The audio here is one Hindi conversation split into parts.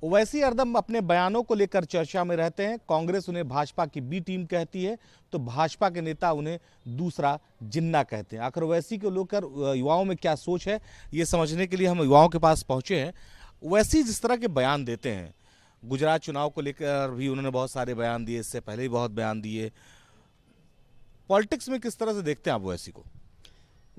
ओवैसी हरदम अपने बयानों को लेकर चर्चा में रहते हैं। कांग्रेस उन्हें भाजपा की बी टीम कहती है तो भाजपा के नेता उन्हें दूसरा जिन्ना कहते हैं। आखिर ओवैसी को लेकर युवाओं में क्या सोच है, ये समझने के लिए हम युवाओं के पास पहुंचे हैं। ओवैसी जिस तरह के बयान देते हैं, गुजरात चुनाव को लेकर भी उन्होंने बहुत सारे बयान दिए, इससे पहले भी बहुत बयान दिए। पॉलिटिक्स में किस तरह से देखते हैं आप ओवैसी को?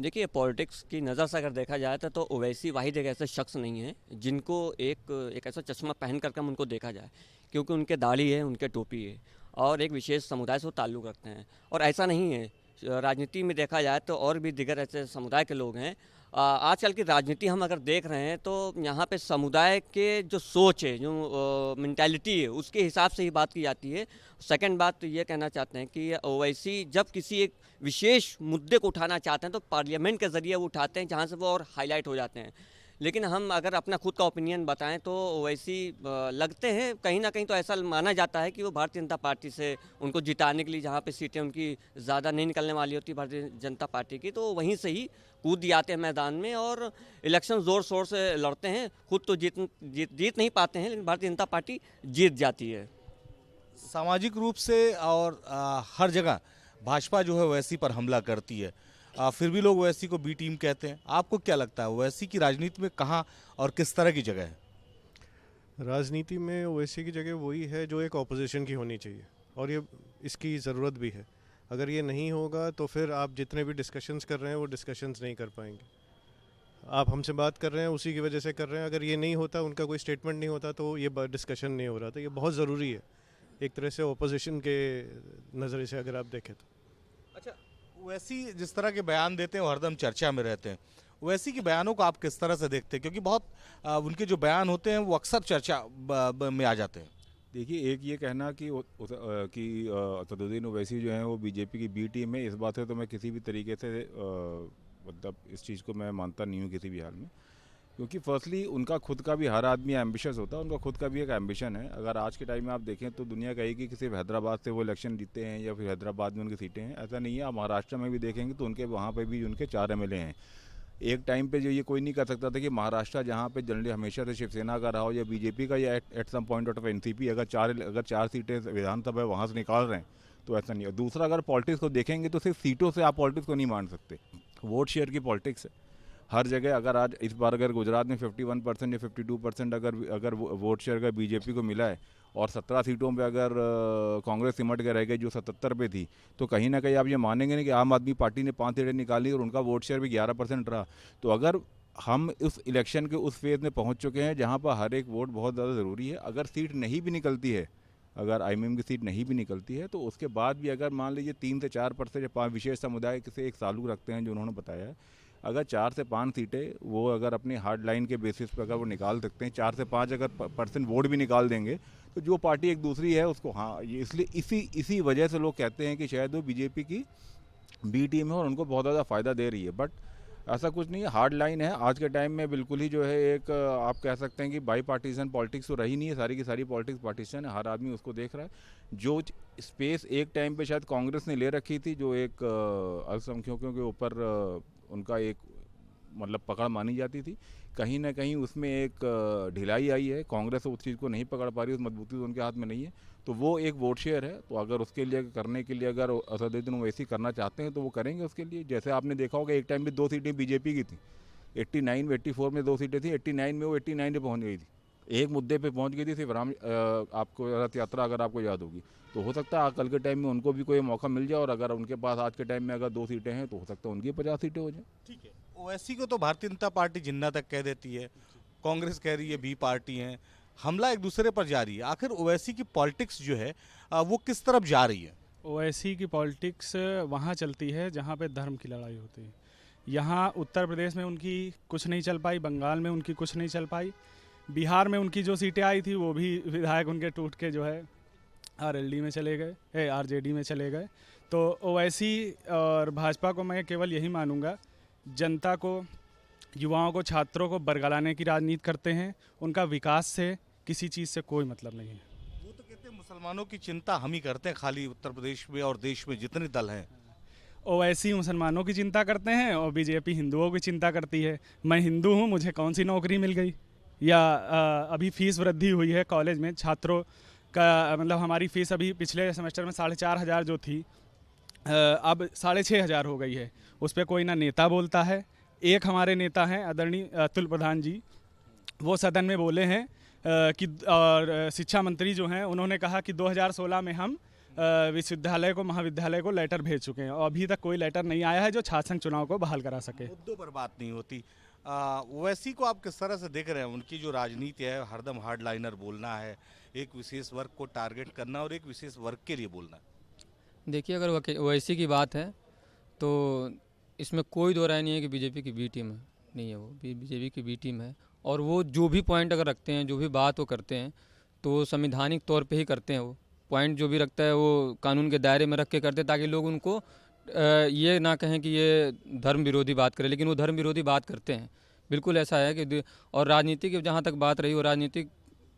देखिए, पॉलिटिक्स की नज़र से अगर देखा जाए तो ओवैसी वाहिद एक ऐसा शख्स नहीं है जिनको एक ऐसा चश्मा पहन कर हम उनको देखा जाए, क्योंकि उनके दाढ़ी है, उनके टोपी है और एक विशेष समुदाय से वो ताल्लुक़ रखते हैं। और ऐसा नहीं है, राजनीति में देखा जाए तो और भी दिगर ऐसे समुदाय के लोग हैं। आजकल की राजनीति हम अगर देख रहे हैं तो यहाँ पे समुदाय के जो सोच है, जो मेंटालिटी है, उसके हिसाब से ही बात की जाती है। सेकंड बात तो ये कहना चाहते हैं कि ओवैसी जब किसी एक विशेष मुद्दे को उठाना चाहते हैं तो पार्लियामेंट के ज़रिए वो उठाते हैं, जहाँ से वो और हाईलाइट हो जाते हैं। लेकिन हम अगर अपना खुद का ओपिनियन बताएं तो ओवैसी लगते हैं कहीं ना कहीं, तो ऐसा माना जाता है कि वो भारतीय जनता पार्टी से उनको जिताने के लिए, जहाँ पे सीटें उनकी ज़्यादा नहीं निकलने वाली होती भारतीय जनता पार्टी की, तो वहीं से ही कूद जाते हैं मैदान में और इलेक्शन ज़ोर शोर से लड़ते हैं। खुद तो जीत नहीं पाते हैं, लेकिन भारतीय जनता पार्टी जीत जाती है। सामाजिक रूप से और हर जगह भाजपा जो है ओवैसी पर हमला करती है, फिर भी लोग ओवैसी को बी टीम कहते हैं। आपको क्या लगता है ओवैसी की राजनीति में कहाँ और किस तरह की जगह है? राजनीति में ओवैसी की जगह वही है जो एक ऑपोजिशन की होनी चाहिए, और ये इसकी ज़रूरत भी है। अगर ये नहीं होगा तो फिर आप जितने भी डिस्कशंस कर रहे हैं वो डिस्कशंस नहीं कर पाएंगे। आप हमसे बात कर रहे हैं उसी की वजह से कर रहे हैं। अगर ये नहीं होता, उनका कोई स्टेटमेंट नहीं होता, तो ये डिस्कशन नहीं हो रहा। तो ये बहुत ज़रूरी है एक तरह से ऑपोजिशन के नज़रिए से अगर आप देखें तो। अच्छा, ओवैसी जिस तरह के बयान देते हैं वो हरदम चर्चा में रहते हैं। ओवैसी के बयानों को आप किस तरह से देखते हैं, क्योंकि बहुत उनके जो बयान होते हैं वो अक्सर चर्चा में आ जाते हैं? देखिए, एक ये कहना कि असदुद्दीन ओवैसी जो हैं वो बीजेपी की बी टीम है, इस बात से तो मैं किसी भी तरीके से मतलब इस चीज़ को मैं मानता नहीं हूँ किसी भी हाल में। क्योंकि फर्स्टली उनका खुद का भी, हर आदमी एम्बिशियस होता है, उनका खुद का भी एक एम्बिशन है। अगर आज के टाइम में आप देखें तो दुनिया कहेगी कि सिर्फ हैदराबाद से वो इलेक्शन जीते हैं या फिर हैदराबाद में उनकी सीटें हैं, ऐसा नहीं है। आप महाराष्ट्र में भी देखेंगे तो उनके वहाँ पर भी उनके 4 MLA हैं। एक टाइम पे जो ये कोई नहीं कर सकता था कि महाराष्ट्र जहाँ पे जनरली हमेशा से शिवसेना का रहा हो या बीजेपी का या at some point of NCP, अगर चार सीटें विधानसभा वहाँ से निकाल रहे हैं तो ऐसा नहीं है। दूसरा, अगर पॉलिटिक्स को देखेंगे तो सिर्फ सीटों से आप पॉलिटिक्स को नहीं मान सकते, वोट शेयर की पॉलिटिक्स है हर जगह। अगर आज इस बार अगर गुजरात में 51% या 52% अगर वोट शेयर अगर बीजेपी को मिला है और 17 सीटों पे अगर कांग्रेस सिमट के रह गई जो 77 पे थी, तो कहीं ना कहीं आप ये मानेंगे नहीं कि आम आदमी पार्टी ने 5 सीटें निकाली और उनका वोट शेयर भी 11% रहा। तो अगर हम उस इलेक्शन के उस फेज़ में पहुंच चुके हैं जहां पर हर एक वोट बहुत ज़्यादा ज़रूरी है। अगर सीट नहीं भी निकलती है, अगर आईएमएम की सीट नहीं भी निकलती है, तो उसके बाद भी अगर मान लीजिए 3 से 4% या 5 विशेष समुदाय से एक ताल्लुक़ रखते हैं जो उन्होंने बताया है, अगर 4 से 5 सीटें वो अगर अपनी हार्ड लाइन के बेसिस पर अगर वो निकाल सकते हैं, 4 से 5 अगर % वोट भी निकाल देंगे, तो जो पार्टी एक दूसरी है उसको, हाँ, ये इसलिए इसी वजह से लोग कहते हैं कि शायद वो बीजेपी की बी टीम है और उनको बहुत ज़्यादा फ़ायदा दे रही है। बट ऐसा कुछ नहीं है, हार्ड लाइन है आज के टाइम में। बिल्कुल ही जो है एक आप कह सकते हैं कि बाई पार्टीजन पॉलिटिक्स तो रही नहीं है, सारी की सारी पॉलिटिक्स पार्टीशन है, हर आदमी उसको देख रहा है। जो स्पेस एक टाइम पे शायद कांग्रेस ने ले रखी थी, जो एक अल्पसंख्यकों के ऊपर उनका एक मतलब पकड़ मानी जाती थी, कहीं ना कहीं उसमें एक ढिलाई आई है। कांग्रेस उस चीज़ को नहीं पकड़ पा रही, उस मजबूती तो उनके हाथ में नहीं है। तो वो एक वोट शेयर है, तो अगर उसके लिए करने के लिए अगर असदुद्दीन ओवैसी करना चाहते हैं तो वो करेंगे उसके लिए। जैसे आपने देखा होगा एक टाइम में 2 सीटें बीजेपी की थी, 89 में 84 में 2 सीटें थी, 89 में वो 89 पे पहुँच गई थी, एक मुद्दे पे पहुंच गई थी, सिर्फ आपको रथ यात्रा अगर आपको याद होगी। तो हो सकता है कल के टाइम में उनको भी कोई मौका मिल जाए, और अगर उनके पास आज के टाइम में अगर 2 सीटें हैं तो हो सकता है उनकी 50 सीटें हो जाए। ठीक है, ओवैसी को तो भारतीय जनता पार्टी जिन्ना तक कह देती है, कांग्रेस कह रही है बी पार्टी है, हमला एक दूसरे पर जारी है। आखिर ओवैसी की पॉलिटिक्स जो है वो किस तरफ जा रही है? ओवैसी की पॉलिटिक्स वहाँ चलती है जहाँ पे धर्म की लड़ाई होती है। यहाँ उत्तर प्रदेश में उनकी कुछ नहीं चल पाई, बंगाल में उनकी कुछ नहीं चल पाई, बिहार में उनकी जो सीटें आई थी वो भी विधायक उनके टूट के जो है आरएलडी में चले गए, आरजेडी में चले गए। तो ओवैसी और भाजपा को मैं केवल यही मानूंगा, जनता को, युवाओं को, छात्रों को बरगलाने की राजनीति करते हैं। उनका विकास से किसी चीज़ से कोई मतलब नहीं है। वो तो कहते हैं मुसलमानों की चिंता हम ही करते हैं, खाली उत्तर प्रदेश में और देश में जितने दल हैं। ओवैसी मुसलमानों की चिंता करते हैं और बीजेपी हिंदुओं की चिंता करती है। मैं हिंदू हूँ, मुझे कौन सी नौकरी मिल गई, या अभी फीस वृद्धि हुई है कॉलेज में छात्रों का, मतलब हमारी फ़ीस अभी पिछले सेमेस्टर में 4,500 जो थी अब 6,500 हो गई है। उस पर कोई ना नेता बोलता है। एक हमारे नेता हैं आदरणीय अतुल प्रधान जी, वो सदन में बोले हैं कि और शिक्षा मंत्री जो हैं उन्होंने कहा कि 2016 में हम विश्वविद्यालय को महाविद्यालय को लेटर भेज चुके हैं और अभी तक कोई लेटर नहीं आया है जो छात्र संघ चुनाव को बहाल करा सके। मुद्दों पर बात नहीं होती। ओवैसी को आप किस तरह से देख रहे हैं? उनकी जो राजनीति है, हरदम हार्डलाइनर बोलना है, एक विशेष वर्ग को टारगेट करना और एक विशेष वर्ग के लिए बोलना। देखिए, अगर ओवैसी की बात है तो इसमें कोई दो राय नहीं है कि बीजेपी की बी टीम है, नहीं है, वो बीजेपी की बी टीम है। और वो जो भी पॉइंट अगर रखते हैं, जो भी बात वो करते हैं तो संवैधानिक तौर पे ही करते हैं। वो पॉइंट जो भी रखता है वो कानून के दायरे में रख के करते हैं, ताकि लोग उनको ये ना कहें कि ये धर्म विरोधी बात करे, लेकिन वो धर्म विरोधी बात करते हैं। बिल्कुल ऐसा है कि और राजनीति की जहाँ तक बात रही, वो राजनीतिक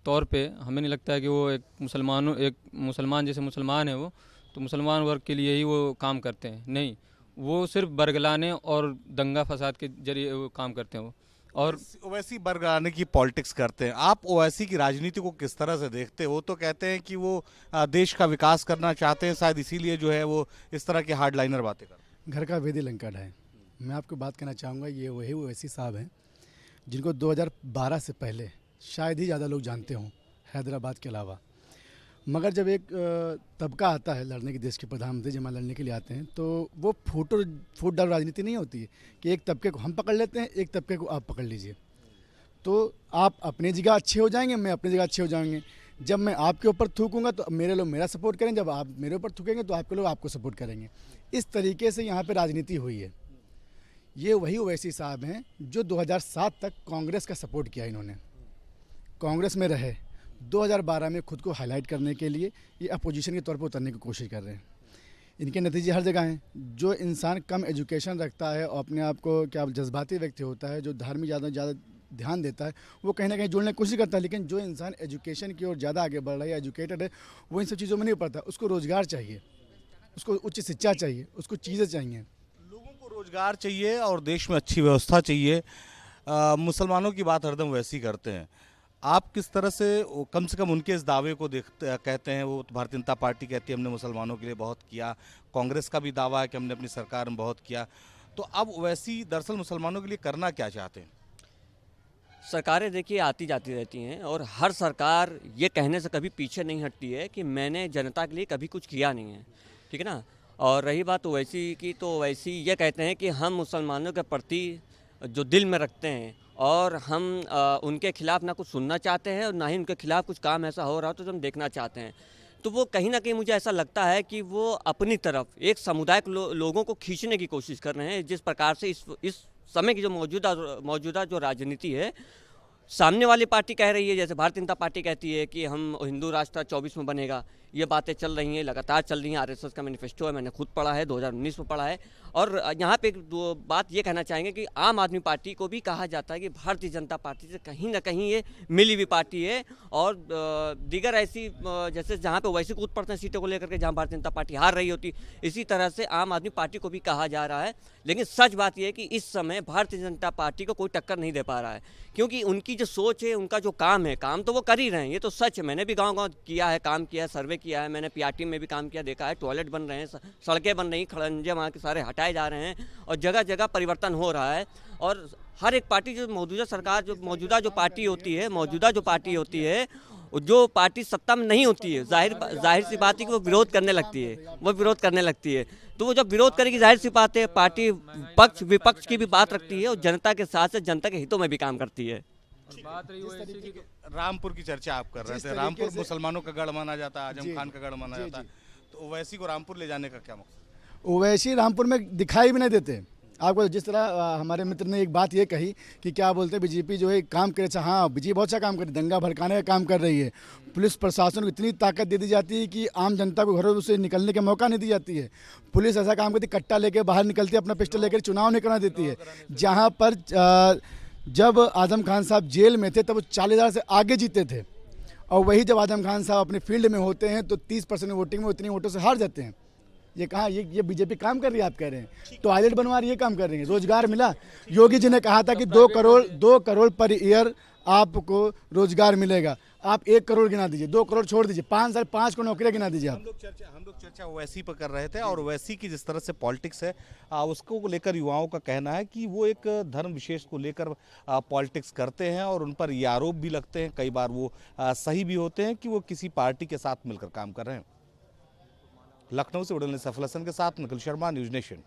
तौर पे हमें नहीं लगता है कि वो एक मुसलमान जैसे मुसलमान है वो, तो मुसलमान वर्ग के लिए ही वो काम करते हैं। नहीं, वो सिर्फ बरगलाने और दंगा फसाद के जरिए वो काम करते हैं वो। और ओवैसी बरगलाने की पॉलिटिक्स करते हैं। आप ओवैसी की राजनीति को किस तरह से देखते हो? तो कहते हैं कि वो देश का विकास करना चाहते हैं, शायद इसीलिए जो है वो इस तरह की हार्डलाइनर बातें करते हैं। घर का वेदी लंका ढाए। मैं आपको बात कहना चाहूँगा, ये वही ओवैसी साहब हैं जिनको 2012 से पहले शायद ही ज़्यादा लोग जानते हों हैदराबाद के अलावा। मगर जब एक तबका आता है लड़ने की, देश के प्रधानमंत्री जमा लड़ने के लिए आते हैं, तो वो फूट डाल राजनीति नहीं होती है कि एक तबके को हम पकड़ लेते हैं, एक तबके को आप पकड़ लीजिए। तो आप अपनी जगह अच्छे हो जाएंगे, मैं अपनी जगह अच्छे हो जाएंगे। जब मैं आपके ऊपर थूकूंगा तो मेरे लोग मेरा सपोर्ट करेंगे, जब आप मेरे ऊपर थूकेंगे तो आपके लोग आपको सपोर्ट करेंगे। इस तरीके से यहाँ पर राजनीति हुई है। ये वही ओवैसी साहब हैं जो 2007 तक कांग्रेस का सपोर्ट किया। इन्होंने कांग्रेस में रहे, 2012 में खुद को हाईलाइट करने के लिए ये अपोजिशन के तौर पर उतरने की कोशिश कर रहे हैं। इनके नतीजे हर जगह हैं। जो इंसान कम एजुकेशन रखता है और अपने आप को क्या जज्बाती व्यक्ति होता है, जो धार्मिक ज़्यादा ध्यान देता है, वो कहीं ना कहीं जुड़ने की कोशिश करता है। लेकिन जो इंसान एजुकेशन की ओर ज़्यादा आगे बढ़ रहा है, एजुकेटेड है, वो इन सब चीज़ों में नहीं पड़ता। उसको रोज़गार चाहिए, उसको उच्च शिक्षा चाहिए, उसको चीज़ें चाहिए। लोगों को रोजगार चाहिए और देश में अच्छी व्यवस्था चाहिए। मुसलमानों की बात हरदम वैसी करते हैं। आप किस तरह से कम उनके इस दावे को कहते हैं? वो भारतीय जनता पार्टी कहती है हमने मुसलमानों के लिए बहुत किया, कांग्रेस का भी दावा है कि हमने अपनी सरकार में बहुत किया। तो अब वैसी दरअसल मुसलमानों के लिए करना क्या चाहते हैं? सरकारें देखिए आती जाती रहती हैं और हर सरकार ये कहने से कभी पीछे नहीं हटती है कि मैंने जनता के लिए कभी कुछ किया नहीं है, ठीक है ना। और रही बात ओवैसी की, तो ओवैसी ये कहते हैं कि हम मुसलमानों के प्रति जो दिल में रखते हैं और हम उनके खिलाफ़ ना कुछ सुनना चाहते हैं और ना ही उनके खिलाफ़ कुछ काम ऐसा हो रहा हो तो हम देखना चाहते हैं। तो वो कहीं ना कहीं मुझे ऐसा लगता है कि वो अपनी तरफ एक समुदाय लोगों को खींचने की कोशिश कर रहे हैं। जिस प्रकार से इस समय की जो मौजूदा जो राजनीति है, सामने वाली पार्टी कह रही है, जैसे भारतीय जनता पार्टी कहती है कि हम हिंदू राष्ट्र 24 में बनेगा, ये बातें चल रही हैं, लगातार चल रही हैं। आरएसएस का मैनिफेस्टो है, मैंने खुद पढ़ा है, 2019 में पढ़ा है। और यहाँ पे एक बात ये कहना चाहेंगे कि आम आदमी पार्टी को भी कहा जाता है कि भारतीय जनता पार्टी से कहीं ना कहीं ये मिली हुई पार्टी है। और दीगर ऐसी जैसे जहाँ पे वैसे कूद पड़ते हैं सीटों को लेकर के, जहाँ भारतीय जनता पार्टी हार रही होती, इसी तरह से आम आदमी पार्टी को भी कहा जा रहा है। लेकिन सच बात यह है कि इस समय भारतीय जनता पार्टी को कोई टक्कर नहीं दे पा रहा है, क्योंकि उनकी जो सोच है, उनका जो काम है, काम तो वो कर ही रहे हैं, ये तो सच है। मैंने भी गाँव किया है, काम किया है, सर्वे किया है, मैंने पीआरटी में भी काम किया, देखा है टॉयलेट बन रहे हैं, सड़कें बन रही, खड़ंजे वहाँ के सारे हटाए जा रहे हैं और जगह जगह परिवर्तन हो रहा है। और हर एक पार्टी जो मौजूदा सरकार जो मौजूदा जो पार्टी होती है जो पार्टी सत्ता में नहीं होती है, जाहिर सी बात है कि वो विरोध करने लगती है। तो वो जब विरोध करेगी, जाहिर सी बात है पार्टी पक्ष विपक्ष की भी बात रखती है और जनता के साथ साथ जनता के हितों में भी काम करती है। बात रही रामपुर की चर्चा आप कर रहे थे, रामपुर मुसलमानों का गढ़ माना जाता है, आजम खान का गढ़ माना जाता है, तो ओवैसी को रामपुर ले जाने का क्या मकसद? ओवैसी रामपुर में दिखाई भी नहीं देते आपको। जिस तरह हमारे मित्र ने एक बात ये कही कि क्या बोलते हैं बीजेपी जो है काम करे, अच्छा हाँ बीजेपी बहुत अच्छा काम कर रही है, दंगा भड़काने का काम कर रही है। पुलिस प्रशासन को इतनी ताकत दे दी जाती है कि आम जनता को घरों से निकलने का मौका नहीं दी जाती है। पुलिस ऐसा काम करती है, कट्टा लेके बाहर निकलती है, अपना पिस्टल लेकर चुनाव नहीं करना देती है। जहाँ पर जब आजम खान साहब जेल में थे तब वो 40,000 से आगे जीते थे, और वही जब आजम खान साहब अपने फील्ड में होते हैं तो 30% वोटिंग में उतनी वोटों से हार जाते हैं। ये कहाँ ये बीजेपी काम कर रही है? आप कह रहे हैं टॉयलेट बनवा रही है, काम कर रही है। रोजगार मिला, योगी जी ने कहा था कि 2 करोड़ पर ईयर आपको रोजगार मिलेगा। आप 1 करोड़ गिना दीजिए, 2 करोड़ छोड़ दीजिए, 5 साल 5 करोड़ नौकरियां गिना दीजिए आप। हम लोग चर्चा ओवैसी पर कर रहे थे और ओवैसी की जिस तरह से पॉलिटिक्स है उसको लेकर युवाओं का कहना है कि वो एक धर्म विशेष को लेकर पॉलिटिक्स करते हैं और उन पर ये आरोप भी लगते हैं, कई बार वो सही भी होते हैं कि वो किसी पार्टी के साथ मिलकर काम कर रहे हैं। लखनऊ से उड़ने सफल हसन के साथ निखिल शर्मा, न्यूज़ नेशन।